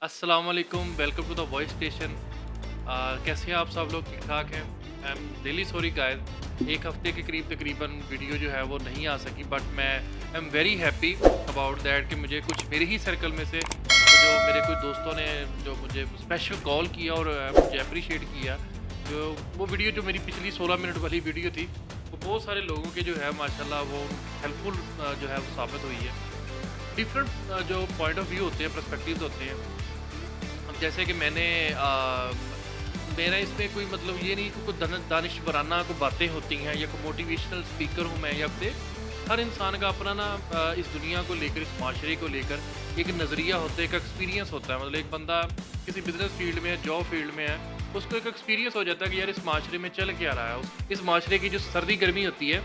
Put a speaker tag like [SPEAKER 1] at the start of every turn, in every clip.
[SPEAKER 1] अस्सलाम वालेकुम, welcome to the voice station. कैसे हैं आप सब लोग? ठीक ठाक हैं? I am really sorry guys, एक हफ्ते के करीब तकरीबन वीडियो जो है वो नहीं आ सकी, बट मैं I am very happy about that कि मुझे कुछ मेरे ही सर्कल में से जो मेरे कुछ दोस्तों ने जो मुझे स्पेशल कॉल किया और मुझे अप्रिशिएट किया। जो वो वीडियो जो मेरी पिछली 16 मिनट वाली वीडियो थी, वो बहुत सारे लोगों के जो है माशाल्लाह वो हेल्पफुल जो है वो साबित हुई है। डिफरेंट जो पॉइंट ऑफ व्यू होते हैं, पर्सपेक्टिव्स होते हैं। अब जैसे कि मेरा इसमें कोई मतलब ये नहीं कि कोई दानिश वराना को बातें होती हैं या कोई मोटिवेशनल स्पीकर हूँ मैं, या फिर हर इंसान का अपना ना इस दुनिया को लेकर, इस माशरे को लेकर एक नज़रिया होता है, एक एक्सपीरियंस होता है। मतलब एक बंदा किसी बिजनेस फील्ड में है, जॉब फील्ड में है, उसको एक एक्सपीरियंस हो जाता है कि यार इस माशरे में चल क्या रहा है। इस माशरे की जो सर्दी गर्मी होती है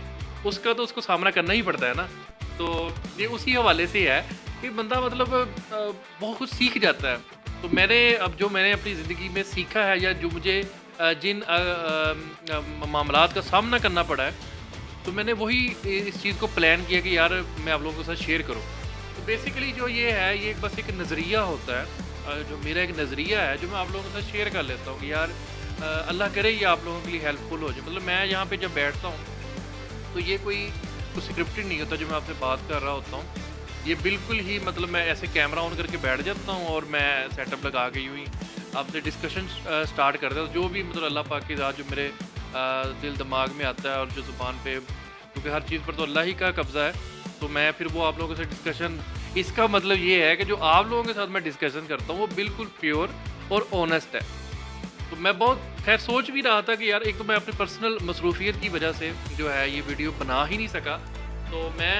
[SPEAKER 1] उसका तो उसको सामना करना ही पड़ता है ना। तो ये उसी हवाले से है कि बंदा मतलब बहुत कुछ सीख जाता है। तो मैंने अपनी ज़िंदगी में सीखा है, या जो मुझे जिन मामलात का सामना करना पड़ा है, तो मैंने वही इस चीज़ को प्लान किया कि यार मैं आप लोगों के साथ शेयर करूं। तो बेसिकली जो ये है, ये बस एक नज़रिया होता है, जो मेरा एक नज़रिया है जो मैं आप लोगों के साथ शेयर कर लेता हूँ कि यार अल्लाह करे ये आप लोगों के लिए हेल्पफुल हो जाए। मतलब मैं यहाँ पे जब बैठता हूँ तो ये कोई कुछ स्क्रिप्टेड नहीं होता जो मैं आपसे बात कर रहा होता हूँ। ये बिल्कुल ही मतलब मैं ऐसे कैमरा ऑन करके बैठ जाता हूँ और मैं सेटअप लगा के यूँ ही आपसे डिस्कशन स्टार्ट कर देता हूँ। जो भी मतलब अल्लाह पाक की ज़ात जो मेरे दिल दिमाग में आता है और जो ज़ुबान पे, क्योंकि हर चीज़ पर तो अल्लाह ही का कब्ज़ा है, तो मैं फिर वो आप लोगों से डिस्कशन, इसका मतलब ये है कि जो आप लोगों के साथ मैं डिस्कशन करता हूँ वो बिल्कुल प्योर और ऑनेस्ट है। तो मैं बहुत खैर सोच भी रहा था कि यार एक तो मैं अपनी पर्सनल मसरूफियत की वजह से जो है ये वीडियो बना ही नहीं सका। तो मैं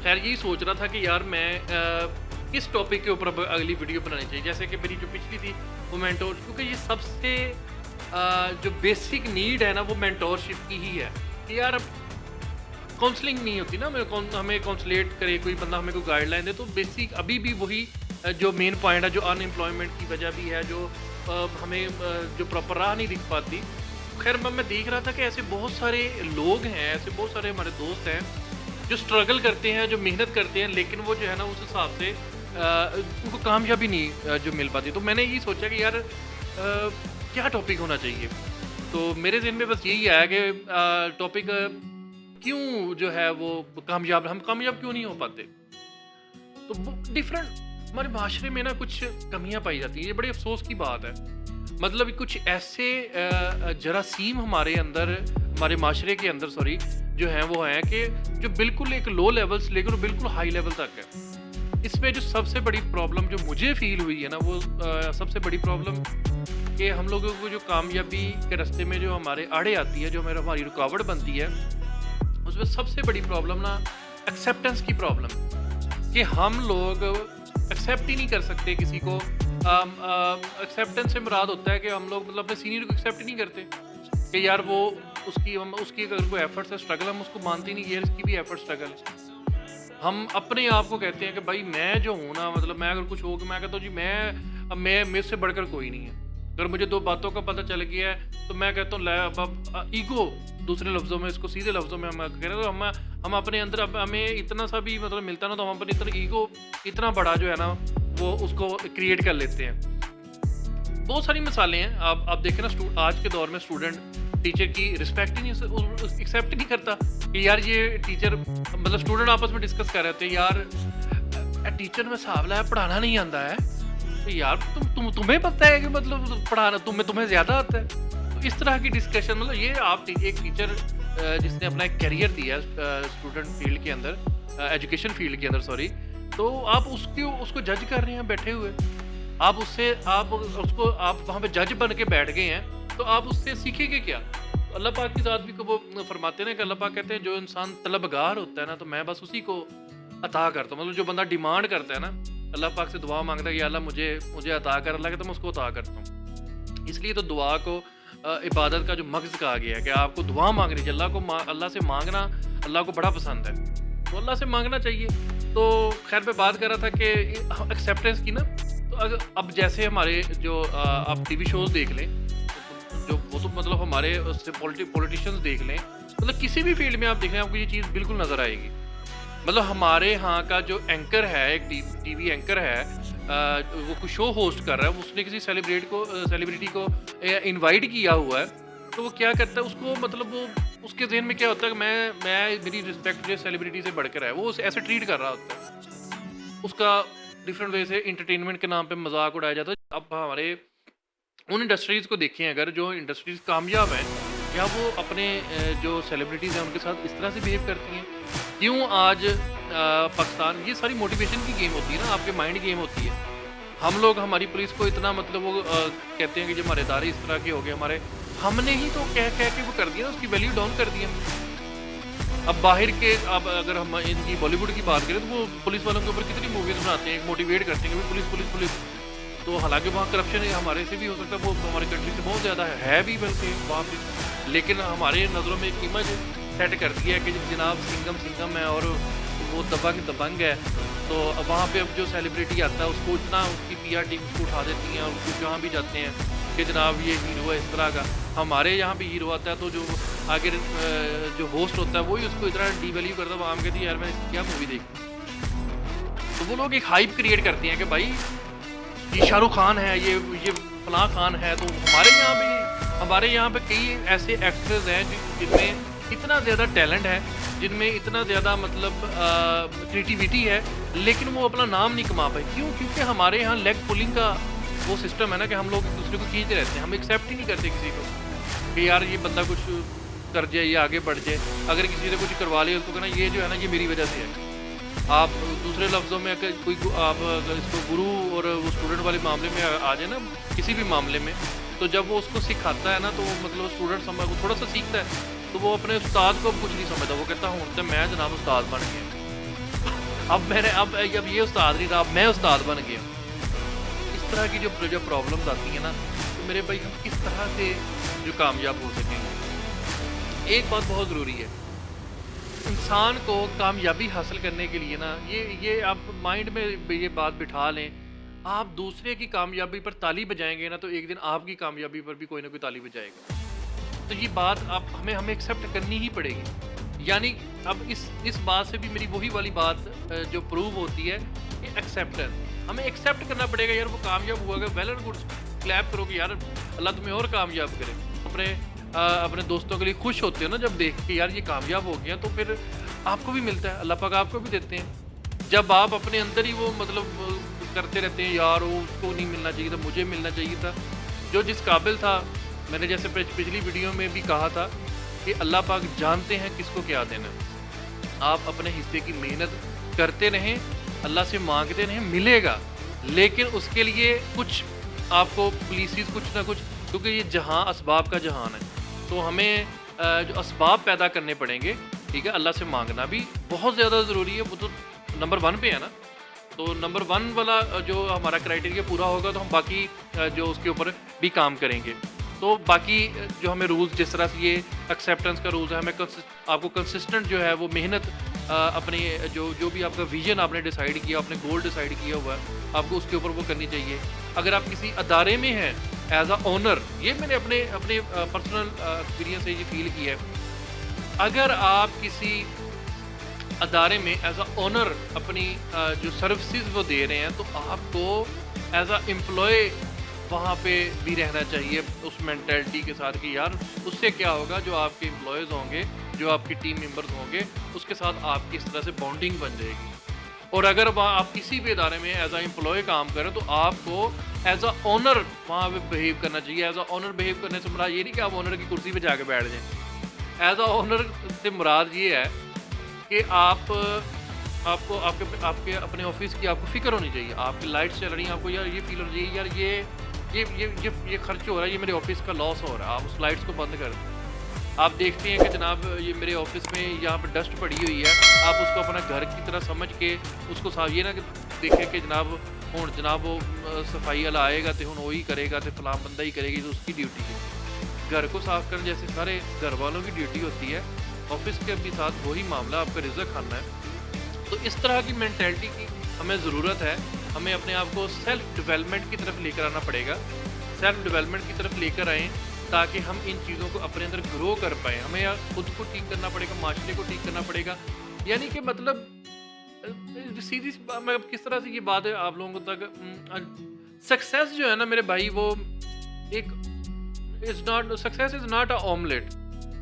[SPEAKER 1] खैर यही सोच रहा था कि यार मैं किस टॉपिक के ऊपर अगली वीडियो बनानी चाहिए। जैसे कि मेरी जो पिछली थी वो मेंटोर, क्योंकि ये सबसे जो बेसिक नीड है ना वो मेंटोरशिप की ही है कि यार काउंसलिंग नहीं होती ना, हमें काउंसलेट करे कोई बंदा, हमें कोई गाइडलाइन दे। तो बेसिक अभी भी वही जो मेन पॉइंट है, जो अनएम्प्लॉयमेंट की वजह भी है, जो हमें जो प्रॉपर राह नहीं दिख पाती। खैर मैं देख रहा था कि ऐसे बहुत सारे लोग हैं, ऐसे बहुत सारे हमारे दोस्त हैं जो स्ट्रगल करते हैं, जो मेहनत करते हैं, लेकिन वो जो है ना उस हिसाब से उनको कामयाबी नहीं जो मिल पाती। तो मैंने यही सोचा कि यार क्या टॉपिक होना चाहिए। तो मेरे ज़हन में बस यही आया कि टॉपिक क्यों जो है वो हम कामयाब क्यों नहीं हो पाते। तो डिफरेंट हमारे माशरे में ना कुछ कमियां पाई जाती हैं, ये बड़ी अफसोस की बात है। मतलब कुछ ऐसे जरासीम हमारे अंदर, हमारे माशरे के अंदर सॉरी जो हैं वो हैं कि जो बिल्कुल एक लो लेवल से लेकर बिल्कुल हाई लेवल तक है। इसमें जो सबसे बड़ी प्रॉब्लम जो मुझे फील हुई है ना वो सबसे बड़ी प्रॉब्लम कि हम लोगों को जो कामयाबी के रास्ते में जो हमारे आड़े आती है, जो हमारी रुकावट बनती है, उसमें सबसे बड़ी प्रॉब्लम ना एक्सेप्टेंस की प्रॉब्लम, कि हम लोग एक्सेप्ट ही नहीं कर सकते किसी को। एक्सेप्टेंस से मुराद होता है कि हम लोग मतलब अपने सीनियर को एक्सेप्ट ही नहीं करते कि यार वो उसकी अगर कोई एफर्ट्स है, स्ट्रगल, हम उसको मानते ही नहीं कि यार इसकी भी एफर्ट स्ट्रगल है। हम अपने आप को कहते हैं कि भाई मैं जो हूँ ना, मतलब मैं अगर कुछ हो, मैं कहता हूँ जी मैं मेरे से बढ़कर कोई नहीं है। अगर मुझे दो बातों का पता चल गया है तो मैं कहता हूँ अब ईगो, दूसरे लफ्ज़ों में, इसको सीधे लफ्ज़ों में हम कह रहे हैं, तो हम अपने अंदर अब हमें इतना सा भी मतलब मिलता ना तो हम अपनी तरह ईगो इतना बड़ा जो है ना वो उसको क्रिएट कर लेते हैं। बहुत सारी मिसालें हैं। आप देखें ना, आज के दौर में स्टूडेंट टीचर की रिस्पेक्ट ही नहीं, एक्सेप्ट नहीं करता कि यार ये टीचर, मतलब स्टूडेंट आपस में डिस्कस कर रहे थे यार टीचर में साहब है, पढ़ाना नहीं आता है। तो यार तुम्हें पता है कि मतलब पढ़ाना तुम्हें ज़्यादा आता है। तो इस तरह की डिस्कशन, मतलब ये आप एक टीचर जिसने अपना एक करियर दिया स्टूडेंट फील्ड के अंदर, एजुकेशन फील्ड के अंदर सॉरी, तो आप उसको जज कर रहे हैं बैठे हुए। आप वहाँ पे जज बन के बैठ गए हैं, तो आप उससे सीखेंगे क्या। तो अल्लाह पाक की ज़ात भी को वो फरमाते हैं कि अल्लाह पाक कहते हैं जो इंसान तलबगार होता है ना, तो मैं बस उसी को अता करता हूँ। मतलब जो बंदा डिमांड करता है ना, अल्लाह पाक से दुआ मांगता है कि अल्लाह मुझे अता कर, अल्लाह कहता है मैं उसको अता करता हूँ। इसलिए तो दुआ को इबादत का जो मगज़ कहा गया है कि आपको दुआ मांगनी चाहिए। अल्लाह से मांगना अल्लाह को बड़ा पसंद है, तो अल्लाह से मांगना चाहिए। तो खैर मैं बात कर रहा था कि एक्सेप्टेंस की ना, तो अब जैसे हमारे जो आप टीवी शोज़ देख लें, जो वो तो मतलब हमारे पॉलिटिशियंस देख लें, मतलब किसी भी फील्ड में आप देख लें, आपको ये चीज़ बिल्कुल नज़र आएगी। मतलब हमारे यहाँ का जो एंकर है, एक टीवी एंकर है, वो कुछ शो होस्ट कर रहा है, उसने किसी सेलिब्रिटी को इनवाइट किया हुआ है, तो वो क्या करता है उसको, मतलब वो उसके ज़हन में क्या होता है कि मैं मेरी रिस्पेक्ट जो सेलिब्रिटी से बढ़कर है, वो उसे ऐसे ट्रीट कर रहा होता है। उसका डिफरेंट वे से एंटरटेनमेंट के नाम पे मजाक उड़ाया जाता है। अब हमारे उन इंडस्ट्रीज़ को देखें, अगर जो इंडस्ट्रीज़ कामयाब हैं, क्या वो अपने जो सेलिब्रिटीज़ हैं उनके साथ इस तरह से बिहेव करती हैं? क्यों आज पाकिस्तान, ये सारी मोटिवेशन की गेम होती है ना, आपके माइंड गेम होती है। हम लोग हमारी पुलिस को इतना, मतलब वो कहते हैं कि जो हमारे इदारे इस तरह के हो गए हमारे, हमने ही तो कह कह के वो कर दिया, उसकी वैल्यू डाउन कर दी हमने। अब बाहर के, अब अगर हम इनकी बॉलीवुड की बात करें तो वो पुलिस वालों के ऊपर कितनी मूवीज़ बनाते हैं, मोटिवेट करते हैं कि भाई पुलिस पुलिस पुलिस। तो हालांकि वहाँ करप्शन हमारे से भी हो सकता है, वो हमारी कंट्री से बहुत ज़्यादा है भी बल्कि वहाँ पे, लेकिन हमारे नज़रों में एक इमेज सेट कर दिया है कि जनाब सिंगम सिंगम है और वो दबंग दबंग है। तो वहाँ पे अब जो सेलिब्रिटी आता है उसको इतना, उसकी पीआर टीम उसको उठा देती हैं और उसको जहाँ भी जाते हैं कि जनाब ये हीरो है इस तरह का। हमारे यहाँ भी हीरो आता है तो जो आगे जो होस्ट होता है वही उसको इतना डीवैल्यू करता है, आम कहती है यार मैं क्या मूवी देखी। तो वो लोग एक हाइप क्रिएट करते हैं कि भाई ये शाहरुख खान है, ये फलां खान है। तो हमारे यहाँ पे कई ऐसे एक्टर्स हैं जिनमें इतना ज़्यादा टैलेंट है, जिनमें इतना ज़्यादा मतलब क्रिएटिविटी है, लेकिन वो अपना नाम नहीं कमा पाए। क्यों? क्योंकि हमारे यहाँ लेग पुलिंग का वो सिस्टम है ना कि हम लोग एक दूसरे को खींचते रहते हैं, हम एक्सेप्ट ही नहीं करते किसी को कि यार ये बंदा कुछ कर जाए, ये आगे बढ़ जाए। अगर किसी से कुछ करवा लिया उसको कहना ये जो है ना ये मेरी वजह से है। आप दूसरे लफ्ज़ों में अगर कोई आप अगर इसको गुरु और वो स्टूडेंट वाले मामले में आ जाए ना, किसी भी मामले में, तो जब वो उसको सिखाता है ना तो मतलब स्टूडेंट समझ थोड़ा सा सीखता है, तो वो अपने उस्ताद को कुछ नहीं समझता। वो कहता हूँ तो मैं जनाब उस्ताद बन गया, अब ये उस्ताद नहीं रहा, अब मैं उस्ताद बन गया। इस तरह की जो प्रॉब्लम्स आती हैं ना, तो मेरे भाई हम किस तरह से जो कामयाब हो सकेंगे। एक बात बहुत ज़रूरी है, इंसान को कामयाबी हासिल करने के लिए ना, ये आप माइंड में ये बात बिठा लें, आप दूसरे की कामयाबी पर ताली बजाएंगे ना तो एक दिन आपकी कामयाबी पर भी कोई ना कोई ताली बजाएगा। तो ये बात आप हमें एक्सेप्ट करनी ही पड़ेगी। यानी अब इस बात से भी मेरी वही वाली बात जो प्रूव होती है कि एक्सेप्टेंस, हमें एक्सेप्ट करना पड़ेगा। यार वो कामयाब हुआ, वेल एंड गुड, क्लैप करो कि यार अल्लाह तुम्हें और कामयाब करे। अपने दोस्तों के लिए खुश होते हो ना जब देख के यार ये कामयाब हो गया, तो फिर आपको भी मिलता है, अल्लाह पाक आपको भी देते हैं। जब आप अपने अंदर ही वो मतलब करते रहते हैं यार वो उसको नहीं मिलना चाहिए था, मुझे मिलना चाहिए था, जो जिस काबिल था। मैंने जैसे पिछली वीडियो में भी कहा था कि अल्लाह पाक जानते हैं किसको क्या देना। आप अपने हिस्से की मेहनत करते रहें, अल्लाह से मांगते रहें, मिलेगा। लेकिन उसके लिए कुछ आपको प्लीज़ कुछ ना कुछ, क्योंकि ये जहां असबाब का जहान है, तो हमें जो असबाब पैदा करने पड़ेंगे। ठीक है, अल्लाह से मांगना भी बहुत ज़्यादा ज़रूरी है, वो तो नंबर 1 पे है ना। तो नंबर 1 वाला जो हमारा क्राइटेरिया पूरा होगा तो हम बाकी जो उसके ऊपर भी काम करेंगे। तो बाकी जो हमें रूल्स, जिस तरह से ये एक्सेप्टेंस का रूल्स है, हमें आपको कंसिस्टेंट जो है वो मेहनत अपनी जो भी आपका विजन आपने डिसाइड किया, आपने गोल डिसाइड किया हुआ है, आपको उसके ऊपर वो करनी चाहिए। अगर आप किसी अदारे में हैं एज अ ओनर, ये मैंने अपने पर्सनल एक्सपीरियंस से ये फील किया है, अगर आप किसी अदारे में एज अ ओनर अपनी जो सर्विसेज वो दे रहे हैं, तो आपको एज अ एम्प्लॉय वहाँ पे भी रहना चाहिए उस मेंटेलिटी के साथ कि यार उससे क्या होगा, जो आपके एम्प्लॉयज़ होंगे, जो आपकी टीम मेंबर्स होंगे, उसके साथ आपकी इस तरह से बॉन्डिंग बन जाएगी। और अगर वहाँ आप किसी भी इदारे में एज अ एम्प्लॉय काम करें, तो आपको एज अ ओनर वहाँ पे बिहेव करना चाहिए। एज अ ओनर बिहेव करने से मुराद ये नहीं कि आप ओनर की कुर्सी पे जाके बैठ जाएं। एज अ ओनर से मुराद ये है कि आपको आपके अपने ऑफिस की आपको फिक्र होनी चाहिए। आपकी लाइट्स चल रही हैं, आपको यार ये फील होना चाहिए यार ये खर्च हो रहा है, ये मेरे ऑफिस का लॉस हो रहा है, आप उस लाइट्स को बंद कर दें। आप देखते हैं कि जनाब ये मेरे ऑफिस में यहाँ पर डस्ट पड़ी हुई है, आप उसको अपना घर की तरह समझ के उसको साफ, ये ना कि देखें कि जनाब वो सफाई वाला आएगा तो हूँ वही करेगा, तो फलां बंदा ही करेगी, तो उसकी ड्यूटी है। घर को साफ करना जैसे सारे घर वालों की ड्यूटी होती है, ऑफिस के भी साथ वही मामला, आपका रिज़्क खाना है। तो इस तरह की मैंटेलिटी की हमें ज़रूरत है। हमें अपने आप को सेल्फ डेवलपमेंट की तरफ लेकर आना पड़ेगा, सेल्फ डेवलपमेंट की तरफ लेकर आएँ ताकि हम इन चीज़ों को अपने अंदर ग्रो कर पाएँ। हमें खुद को ठीक करना पड़ेगा, माशरे को ठीक करना पड़ेगा। यानी कि मतलब सीधी सी मैं अब किस तरह से ये बात है आप लोगों तक, सक्सेस जो है ना मेरे भाई, वो एक success is not a omelette,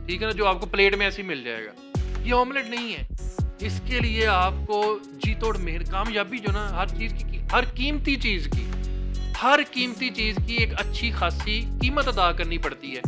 [SPEAKER 1] ठीक है ना, जो आपको प्लेट में ऐसे ही मिल जाएगा। ये ऑमलेट नहीं है। इसके लिए आपको जी तोड़ मेहनत, कामयाबी जो ना हर चीज़ की, हर कीमती चीज़ की एक अच्छी खासी कीमत अदा करनी पड़ती है।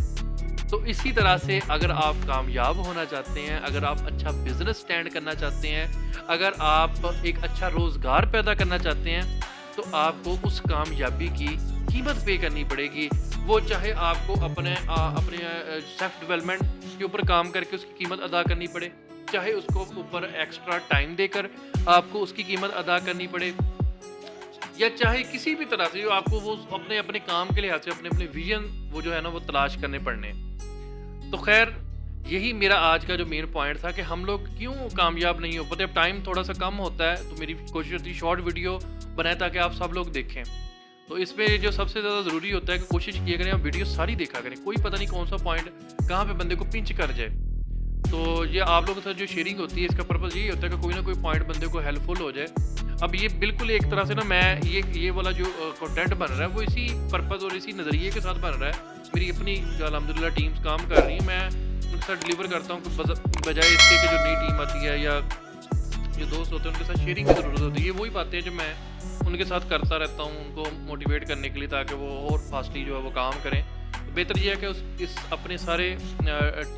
[SPEAKER 1] तो इसी तरह से अगर आप कामयाब होना चाहते हैं, अगर आप अच्छा बिजनेस स्टैंड करना चाहते हैं, अगर आप एक अच्छा रोज़गार पैदा करना चाहते हैं, तो आपको उस कामयाबी की कीमत पे करनी पड़ेगी। वो चाहे आपको अपने सेल्फ डेवलपमेंट के ऊपर काम करके उसकी कीमत अदा करनी पड़े, चाहे उसको ऊपर एक्स्ट्रा टाइम देकर आपको उसकी कीमत अदा करनी पड़े, या चाहे किसी भी तरह से जो आपको वो अपने काम के लिहाज से अपने विजन वो जो है ना वो तलाश करने पड़ने। तो खैर यही मेरा आज का जो मेन पॉइंट था कि हम लोग क्यों कामयाब नहीं हो पाते। अब टाइम थोड़ा सा कम होता है, तो मेरी कोशिश होती है शॉर्ट वीडियो बनाए ताकि आप सब लोग देखें। तो इसमें जो सबसे ज़्यादा ज़रूरी होता है कि कोशिश किया करें आप वीडियो सारी देखा करें, कोई पता नहीं कौन सा पॉइंट कहाँ पे बंदे को पिंच कर जाए। तो ये आप लोगों के साथ जो शेयरिंग होती है इसका पर्पज़ यही होता है कि कोई ना कोई पॉइंट बंदे को हेल्पफुल हो जाए। अब ये बिल्कुल एक तरह से ना मैं ये वाला जो कंटेंट बन रहा है वो इसी पर्पज़ और इसी नज़रिए के साथ बन रहा है। मेरी अपनी जो अल्हम्दुलिल्लाह टीम्स काम कर रही हैं, मैं उनके साथ डिलीवर करता हूँ बजाय इसके कि जो नई टीम आती है या जो दोस्त होते हैं उनके साथ शेयरिंग की ज़रूरत होती है। ये वही बातें हैं जो मैं उनके साथ करता रहता हूँ, उनको मोटिवेट करने के लिए, ताकि वो और फास्टली जो है वो काम करें। तो बेहतर यह है कि इस अपने सारे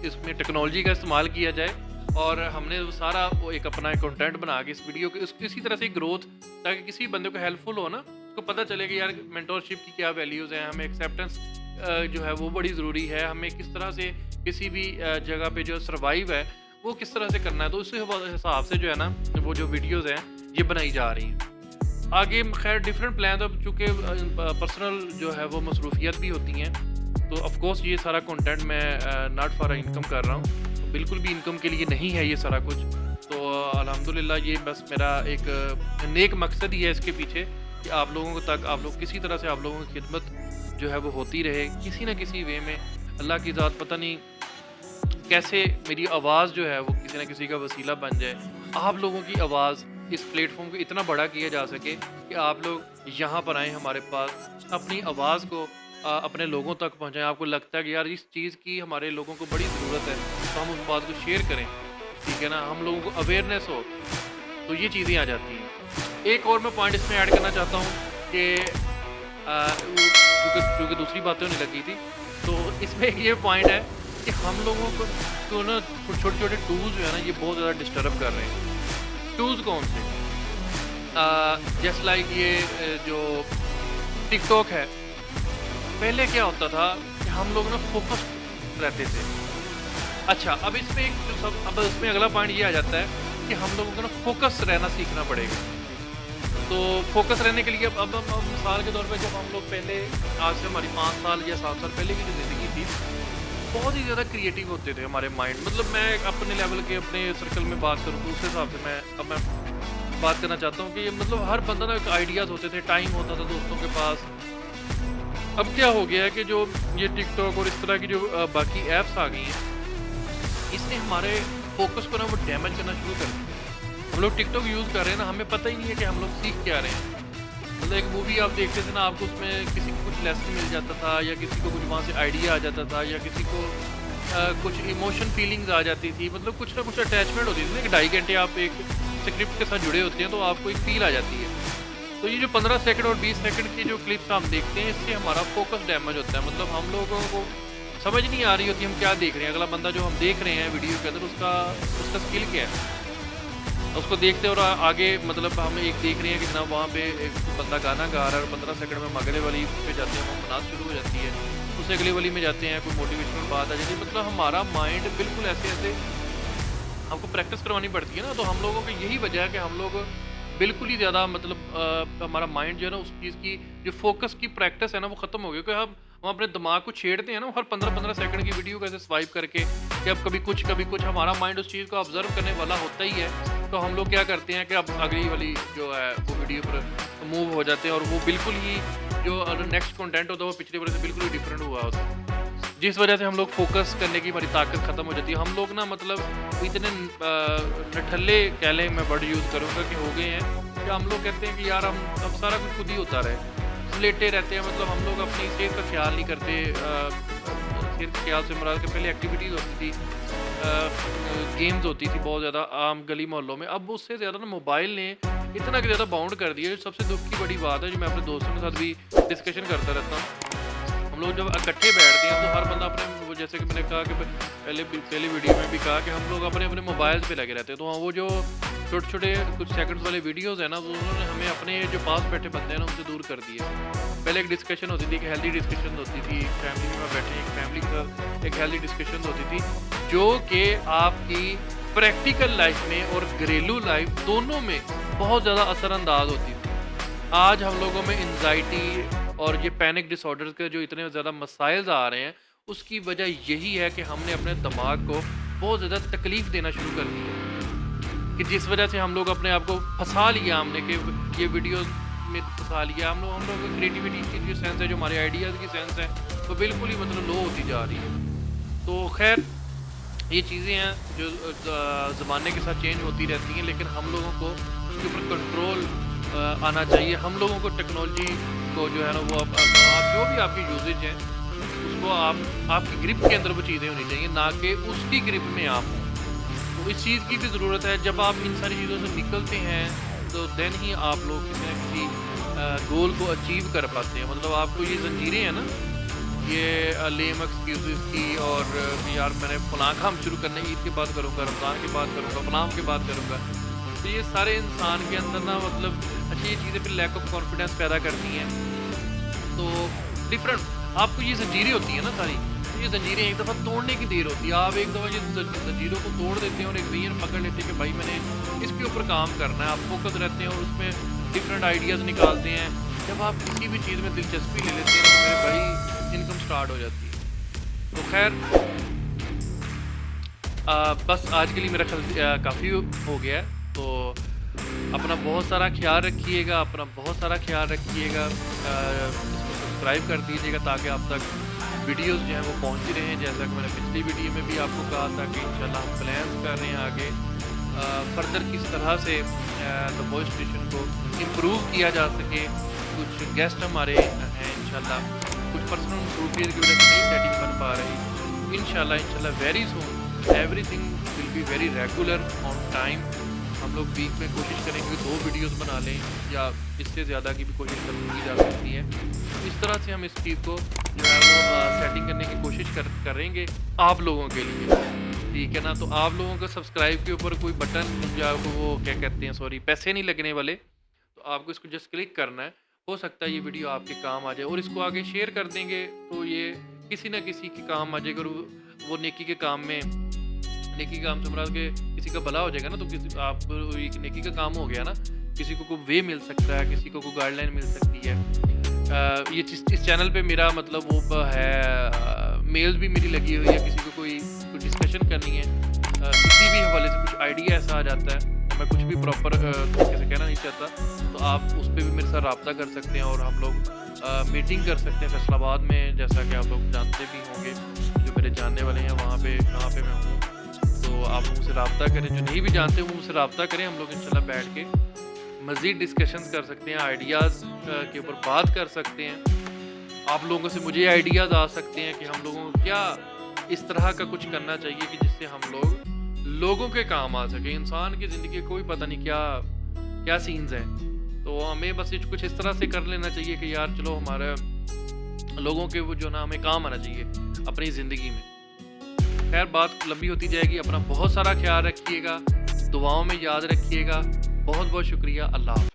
[SPEAKER 1] इसमें टेक्नोलॉजी का इस्तेमाल किया जाए, और हमने वो सारा वो एक अपना कंटेंट बना के इस वीडियो के इसी तरह से ग्रोथ, ताकि किसी बंदे को हेल्पफुल हो ना, उसको पता चले कि यार मेंटोरशिप की क्या वैल्यूज़ हैं, हमें एक्सेप्टेंस जो है वो बड़ी ज़रूरी है, हमें किस तरह से किसी भी जगह पे जो सर्वाइव है वो किस तरह से करना है। तो उस हिसाब से जो है ना वो जो वीडियोज़ हैं ये बनाई जा रही हैं। आगे खैर डिफरेंट प्लान, अब चूँकि पर्सनल जो है वो मसरूफियत भी होती हैं, तो ऑफकोर्स ये सारा कंटेंट मैं नॉट फॉर इनकम कर रहा हूँ, तो बिल्कुल भी इनकम के लिए नहीं है ये सारा कुछ। तो अल्हम्दुलिल्लाह ये बस मेरा एक नेक मकसद ही है इसके पीछे कि आप लोगों तक आप लोग किसी तरह से आप लोगों की खिदमत जो है वो होती रहे किसी ना किसी वे में। अल्लाह की ज़ात पता नहीं कैसे मेरी आवाज़ जो है वो किसी ना किसी का वसीला बन जाए, आप लोगों की आवाज़ इस प्लेटफॉर्म को इतना बड़ा किया जा सके कि आप लोग यहाँ पर आएँ हमारे पास, अपनी आवाज़ को अपने लोगों तक पहुँचाएँ। आपको लगता है कि यार इस चीज़ की हमारे लोगों को बड़ी ज़रूरत है, तो हम उस बात को शेयर करें, ठीक है ना, हम लोगों को अवेयरनेस हो, तो ये चीज़ें आ जाती हैं। एक और मैं पॉइंट इसमें ऐड करना चाहता हूँ कि क्योंकि दूसरी बातें होने लगी थी, तो इसमें ये पॉइंट है कि हम लोगों को ना छोटे छोटे टूल्स जो है ना ये बहुत ज़्यादा डिस्टर्ब कर रहे हैं। टूल्स कौन से? जस्ट लाइक ये जो टिकटॉक है, पहले क्या होता था कि हम लोग ना फोकस रहते थे। अच्छा, अब इसमें अगला पॉइंट ये आ जाता है कि हम लोगों को ना फोकस रहना सीखना पड़ेगा। तो फोकस रहने के लिए अब मिसाल के तौर पे जब हम लोग पहले, आज से हमारी 5 साल या 7 साल पहले की जो ज़िंदगी थी, बहुत ही ज़्यादा क्रिएटिव होते थे हमारे माइंड। मतलब मैं अपने लेवल के अपने सर्कल में बात करूँ तो उस हिसाब से मैं बात करना चाहता हूँ कि मतलब हर बंदा ना एक आइडियाज़ होते थे, टाइम होता था दोस्तों के पास। अब क्या हो गया है कि जो ये टिकटॉक और इस तरह की जो बाकी ऐप्स आ गई हैं, इसने हमारे फोकस को ना वो डैमेज करना शुरू कर दिया। हम लोग टिकटॉक यूज़ कर रहे हैं ना, हमें पता ही नहीं है कि हम लोग सीख क्या रहे हैं। मतलब एक मूवी आप देखते थे ना, आपको उसमें किसी को कुछ लेसन मिल जाता था, या किसी को कुछ वहाँ से आइडिया आ जाता था, या किसी को कुछ इमोशन फीलिंग्स आ जाती थी, मतलब कुछ ना कुछ अटैचमेंट होती थी ना कि 2.5 घंटे आप एक स्क्रिप्ट के साथ जुड़े होते हैं तो आपको एक फील आ जाती है। तो ये जो 15 सेकंड और 20 सेकंड की जो क्लिप्स हम देखते हैं, इससे हमारा फोकस डैमेज होता है। मतलब हम लोगों को समझ नहीं आ रही होती हम क्या देख रहे हैं। अगला बंदा जो हम देख रहे हैं वीडियो के अंदर, उसका स्किल क्या है, उसको देखते और आगे मतलब हम एक देख रहे हैं कि जनाब वहाँ पे एक बंदा गाना गा रहा है, और 15 सेकंड में हम अगले वाली पे जाते हैं, वो मनाज शुरू हो जाती है, उससे अगली वाली में जाते हैं, कोई मोटिवेशनल बात आ जाती है। मतलब हमारा माइंड बिल्कुल ऐसे हमको प्रैक्टिस करवानी पड़ती है ना। तो हम लोगों की यही वजह है कि हम लोग बिल्कुल ही ज़्यादा मतलब हमारा माइंड जो है ना उस चीज़ की जो फोकस की प्रैक्टिस है ना वो ख़त्म हो गई। क्योंकि हम अपने दिमाग को छेड़ते हैं ना हर 15-15 सेकंड की वीडियो कैसे स्वाइप करके, कि अब कभी कुछ हमारा माइंड उस चीज़ को ऑब्जर्व करने वाला होता ही है। तो हम लोग क्या करते हैं कि अब अगली वाली जो है वो वीडियो पर मूव हो जाते हैं, और वो बिल्कुल ही जो नेक्स्ट कंटेंट होता है वो पिछले वाले से बिल्कुल ही डिफरेंट हुआ होता है। जिस वजह से हम लोग फ़ोकस करने की हमारी ताकत ख़त्म हो जाती है। हम लोग ना मतलब इतने नठल्ले कह लें, मैं वर्ड यूज़ करूँगा, कि हो गए हैं कि हम लोग कहते हैं कि यार हम अब सारा कुछ खुद ही होता रहे, लेटे रहते हैं। मतलब हम लोग अपनी सेहत का ख्याल नहीं करते। सेहत के ख्याल से मुराद के पहले एक्टिविटीज़ होती थी, गेम्स होती थी बहुत ज़्यादा आम गली मोहल्लों में। अब उससे ज़्यादा ना मोबाइल ने इतना ज़्यादा बाउंड कर दिया है। जो सबसे दुःख की बड़ी बात है, जो मैं अपने दोस्तों के साथ भी डिस्कशन करता रहता हूँ, हम लोग जब इकट्ठे बैठते हैं तो हर बंदा अपने वो, जैसे कि मैंने कहा कि पहले वीडियो में भी कहा कि हम लोग अपने अपने मोबाइल पे लगे रहते हैं। तो हाँ, वो जो छोटे छोटे कुछ सेकंड्स वाले वीडियोस है ना, वो उन्होंने हमें अपने जो पास बैठे बंदे हैं ना उनसे दूर कर दिए। पहले एक डिस्कशन होती थी, एक हेल्दी डिस्कशन होती थी, फैमिली में बैठे एक फैमिली के साथ एक हेल्दी डिस्कशन होती थी, जो कि आपकी प्रैक्टिकल लाइफ में और घरेलू लाइफ दोनों में बहुत ज़्यादा असरअंदाज होती थी। आज हम लोगों में एंजाइटी और ये पैनिक डिसऑर्डर्स के जो इतने ज़्यादा मसाइल्स आ रहे हैं, उसकी वजह यही है कि हमने अपने दिमाग को बहुत ज़्यादा तकलीफ़ देना शुरू कर दी है, कि जिस वजह से हम लोग अपने आप को फंसा लिया हमने, कि ये वीडियोस में फंसा लिया हम लोग की क्रिएटिविटी की जो सेंस है, जो हमारे आइडियाज़ की सेंस है, वो बिल्कुल ही मतलब लो होती जा रही है। तो खैर, ये चीज़ें हैं जो ज़माने के साथ चेंज होती रहती हैं, लेकिन हम लोगों को उसके ऊपर कंट्रोल आना चाहिए। हम लोगों को टेक्नोलॉजी को जो है ना, वो आप जो भी आपकी यूजेज है, उसको आपकी ग्रिप के अंदर वो चीज़ें होनी चाहिए, ना कि उसकी ग्रिप में आप हों। तो इस चीज़ की भी ज़रूरत है। जब आप इन सारी चीज़ों से निकलते हैं तो देन ही आप लोग किसी न किसी गोल को अचीव कर पाते हैं। मतलब आपको ये जंजीरें हैं ना, ये लेम एक्सक्यूज़ेस की, और यार मैंने फलां काम शुरू करना है, ईद के बाद करूँगा, रमज़ान के बाद करूँगा, फलां के बाद करूँगा, तो ये सारे इंसान के अंदर ना मतलब अच्छी ये चीज़ें फिर लैक ऑफ कॉन्फिडेंस पैदा करती हैं। तो डिफरेंट आपको ये जंजीरें होती हैं ना सारी, ये जंजीरें एक दफ़ा तोड़ने की देर होती है। आप एक दफ़ा ये जंजीरों को तोड़ देते हैं और एक विजन पकड़ लेते हैं कि भाई मैंने इसके ऊपर काम करना है। आप फोकस रहते हैं और उसमें डिफरेंट आइडियाज़ निकालते हैं। जब आप किसी भी चीज़ में दिलचस्पी ले लेते हैं तो मेरे भाई इनकम स्टार्ट हो जाती है। तो खैर, बस आज के लिए मेरा ख्याल काफ़ी हो गया है। तो अपना बहुत सारा ख्याल रखिएगा, अपना बहुत सारा ख्याल रखिएगा। इसको सब्सक्राइब कर दीजिएगा ताकि आप तक वीडियोस जो हैं वो पहुंचती रहें। जैसा कि मैंने पिछली वीडियो में भी आपको कहा था कि इंशाल्लाह हम प्लान्स कर रहे हैं आगे फर्दर किस तरह से द वॉइस स्टेशन को इम्प्रूव किया जा सके। कुछ गेस्ट हमारे हैं इंशाल्लाह, कुछ पर्सनल इम्प्रूवमेंट की वजह से नहीं सेटिंग बन पा रही। इंशाल्लाह very soon everything will be very regular on time. हम लोग वीक में कोशिश करेंगे 2 वीडियोस बना लें, या इससे ज़्यादा की भी कोशिश की जा सकती है। इस तरह से हम इस चीज़ को जो है वो सेटिंग करने की कोशिश करेंगे आप लोगों के लिए, ठीक है ना। तो आप लोगों को सब्सक्राइब के ऊपर कोई बटन या वो क्या कहते हैं, सॉरी, पैसे नहीं लगने वाले, तो आपको इसको जस्ट क्लिक करना है। हो सकता है ये वीडियो आपके काम आ जाए, और इसको आगे शेयर कर देंगे तो ये किसी न किसी के काम आ जाएगा। वो नेकी के काम में, नेकी का काम से मुराद के किसी का भला हो जाएगा ना, तो किसी आप एक नेकी का काम हो गया ना, किसी को कोई वे मिल सकता है, किसी को कोई गाइडलाइन मिल सकती है। ये इस चैनल पे मेरा मतलब वो है, मेल्स भी मेरी लगी हुई है। किसी को कोई डिस्कशन करनी है, किसी भी हवाले से कुछ आइडिया ऐसा आ जाता है, मैं कुछ भी प्रॉपर तरीके से कहना नहीं चाहता, तो आप उस पर भी मेरे साथ रब्ता कर सकते हैं, और हम लोग मीटिंग कर सकते हैं फैसलाबाद में, जैसा कि आप लोग जानते भी होंगे, जो मेरे जानने वाले हैं वहाँ पे कहाँ पे मैं हूँ। तो आप मुझसे रब्ता करें, जो नहीं भी जानते वो मुझसे रब्ता करें। हम लोग इंशाल्लाह बैठ के मज़ीद डिस्कशंस कर सकते हैं, आइडियाज़ के ऊपर बात कर सकते हैं। आप लोगों से मुझे आइडियाज़ आ सकते हैं कि हम लोगों को क्या इस तरह का कुछ करना चाहिए कि जिससे हम लोगों के काम आ सके। इंसान की ज़िंदगी कोई पता नहीं क्या सीन्स हैं, तो हमें बस कुछ इस तरह से कर लेना चाहिए कि यार चलो हमारे लोगों के वो जो ना हमें काम आना चाहिए अपनी ज़िंदगी में। खैर, बात लंबी होती जाएगी। अपना बहुत सारा ख्याल रखिएगा, दुआओं में याद रखिएगा। बहुत बहुत शुक्रिया। अल्लाह हाफ़िज़।